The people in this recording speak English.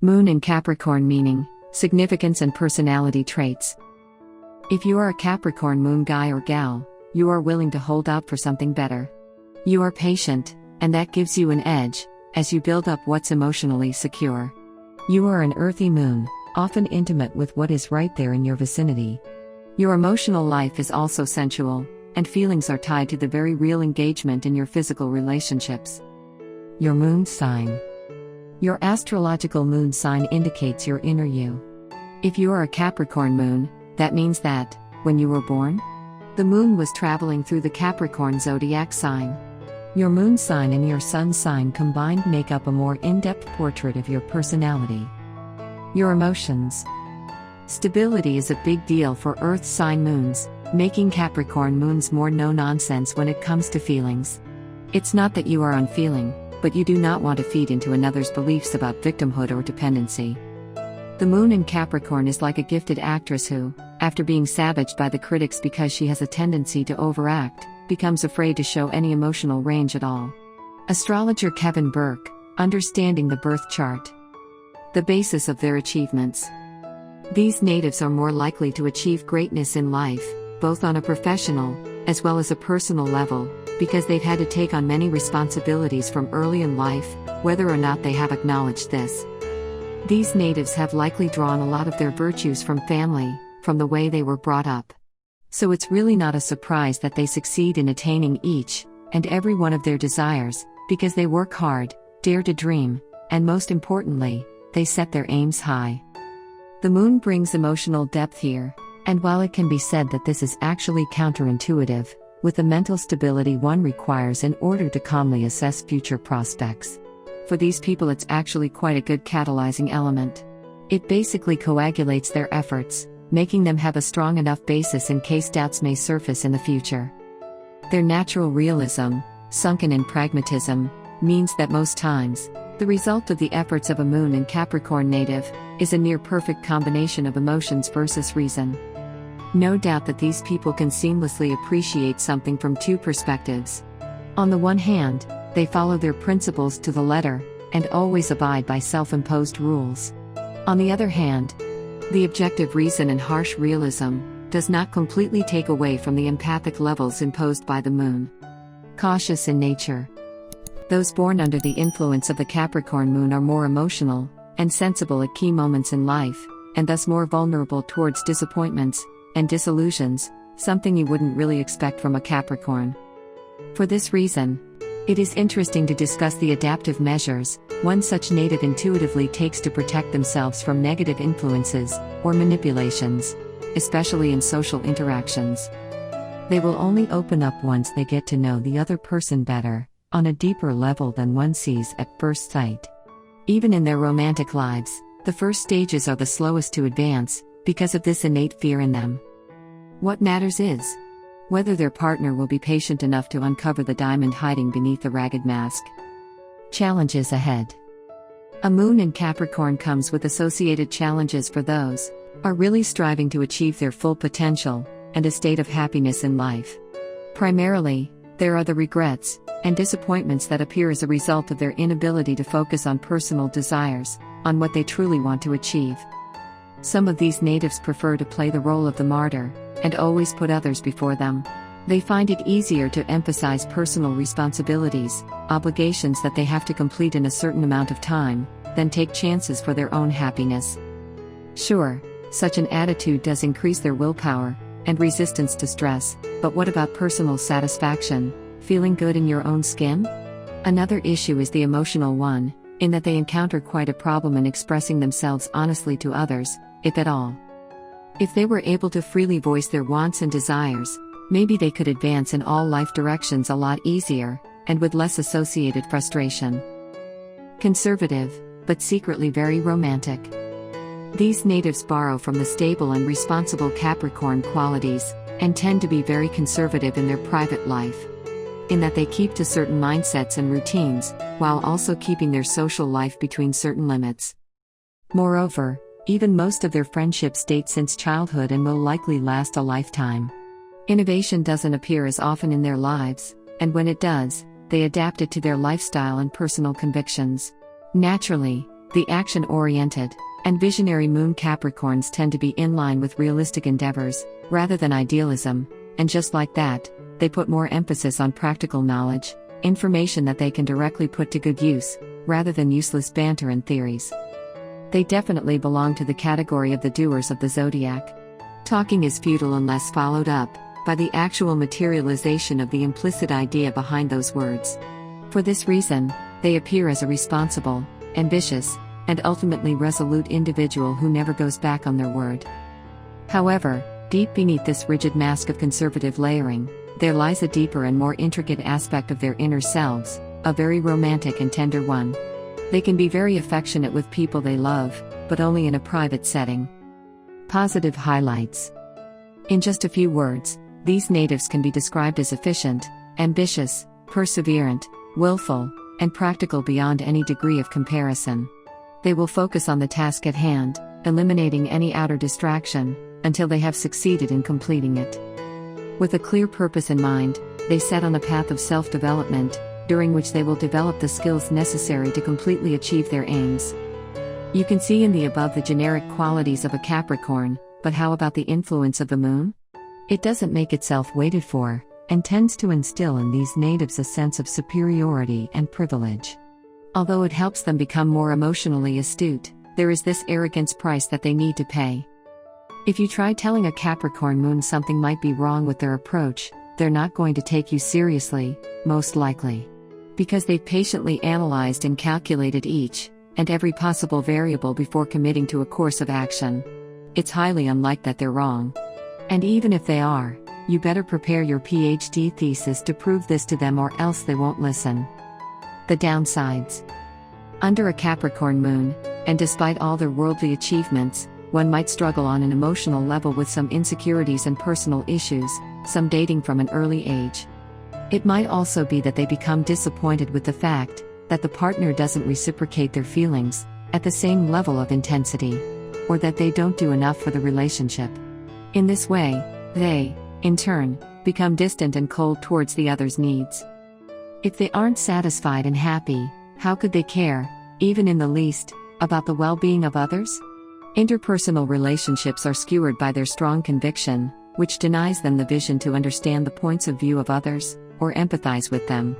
Moon in Capricorn meaning, significance and personality traits. If you are a Capricorn moon guy or gal, you are willing to hold out for something better. You are patient, and that gives you an edge, as you build up what's emotionally secure. You are an earthy moon, often intimate with what is right there in your vicinity. Your emotional life is also sensual, and feelings are tied to the very real engagement in your physical relationships. Your moon sign. Your astrological moon sign indicates your inner you. If you are a Capricorn moon, that means that, when you were born, the moon was traveling through the Capricorn zodiac sign. Your moon sign and your sun sign combined make up a more in-depth portrait of your personality. Your emotions. Stability is a big deal for Earth sign moons, making Capricorn moons more no-nonsense when it comes to feelings. It's not that you are unfeeling, but you do not want to feed into another's beliefs about victimhood or dependency. The moon in Capricorn is like a gifted actress who, after being savaged by the critics because she has a tendency to overact, becomes afraid to show any emotional range at all. Astrologer Kevin Burke, Understanding the Birth Chart. The basis of their achievements. These natives are more likely to achieve greatness in life, both on a professional, as well as a personal level, because they've had to take on many responsibilities from early in life, whether or not they have acknowledged this. These natives have likely drawn a lot of their virtues from family, from the way they were brought up. So it's really not a surprise that they succeed in attaining each and every one of their desires, because they work hard, dare to dream, and most importantly, they set their aims high. The moon brings emotional depth here, and while it can be said that this is actually counterintuitive, with the mental stability one requires in order to calmly assess future prospects. For these people it's actually quite a good catalyzing element. It basically coagulates their efforts, making them have a strong enough basis in case doubts may surface in the future. Their natural realism, sunken in pragmatism, means that most times, the result of the efforts of a moon in Capricorn native is a near-perfect combination of emotions versus reason. No doubt that these people can seamlessly appreciate something from two perspectives. On the one hand, they follow their principles to the letter, and always abide by self-imposed rules. On the other hand, the objective reason and harsh realism does not completely take away from the empathic levels imposed by the moon. Cautious in nature. Those born under the influence of the Capricorn moon are more emotional and sensible at key moments in life, and thus more vulnerable towards disappointments and disillusions, something you wouldn't really expect from a Capricorn. For this reason, it is interesting to discuss the adaptive measures one such native intuitively takes to protect themselves from negative influences or manipulations, especially in social interactions. They will only open up once they get to know the other person better, on a deeper level than one sees at first sight. Even in their romantic lives, the first stages are the slowest to advance, because of this innate fear in them. What matters is whether their partner will be patient enough to uncover the diamond hiding beneath the ragged mask. Challenges ahead. A moon in Capricorn comes with associated challenges for those are really striving to achieve their full potential and a state of happiness in life. Primarily, there are the regrets and disappointments that appear as a result of their inability to focus on personal desires, on what they truly want to achieve. Some of these natives prefer to play the role of the martyr, and always put others before them. They find it easier to emphasize personal responsibilities, obligations that they have to complete in a certain amount of time, than take chances for their own happiness. Sure, such an attitude does increase their willpower and resistance to stress, but what about personal satisfaction, feeling good in your own skin? Another issue is the emotional one, in that they encounter quite a problem in expressing themselves honestly to others, if at all. If they were able to freely voice their wants and desires, maybe they could advance in all life directions a lot easier, and with less associated frustration. Conservative, but secretly very romantic. These natives borrow from the stable and responsible Capricorn qualities, and tend to be very conservative in their private life, in that they keep to certain mindsets and routines, while also keeping their social life between certain limits. Moreover, even most of their friendships date since childhood and will likely last a lifetime. Innovation doesn't appear as often in their lives, and when it does, they adapt it to their lifestyle and personal convictions. Naturally, The action-oriented and visionary moon Capricorns tend to be in line with realistic endeavors, rather than idealism, and just like that, they put more emphasis on practical knowledge, information that they can directly put to good use, rather than useless banter and theories. They definitely belong to the category of the doers of the zodiac. Talking is futile unless followed up by the actual materialization of the implicit idea behind those words. For this reason, they appear as a responsible, ambitious, and ultimately resolute individual who never goes back on their word. However, deep beneath this rigid mask of conservative layering, there lies a deeper and more intricate aspect of their inner selves, a very romantic and tender one. They can be very affectionate with people they love, but only in a private setting. Positive highlights. In just a few words, these natives can be described as efficient, ambitious, perseverant, willful, and practical beyond any degree of comparison. They will focus on the task at hand, eliminating any outer distraction, until they have succeeded in completing it. With a clear purpose in mind, they set on a path of self-development, during which they will develop the skills necessary to completely achieve their aims. You can see in the above the generic qualities of a Capricorn, but how about the influence of the moon? It doesn't make itself waited for, and tends to instill in these natives a sense of superiority and privilege. Although it helps them become more emotionally astute, there is this arrogance price that they need to pay. If you try telling a Capricorn moon something might be wrong with their approach, they're not going to take you seriously, most likely. Because they've patiently analyzed and calculated each and every possible variable before committing to a course of action. It's highly unlikely that they're wrong. And even if they are, you better prepare your PhD thesis to prove this to them, or else they won't listen. The downsides. Under a Capricorn moon, and despite all their worldly achievements, one might struggle on an emotional level with some insecurities and personal issues, some dating from an early age. It might also be that they become disappointed with the fact that the partner doesn't reciprocate their feelings at the same level of intensity, or that they don't do enough for the relationship. In this way, they, in turn, become distant and cold towards the other's needs. If they aren't satisfied and happy, how could they care, even in the least, about the well-being of others? Interpersonal relationships are skewered by their strong conviction, which denies them the vision to understand the points of view of others, or empathize with them.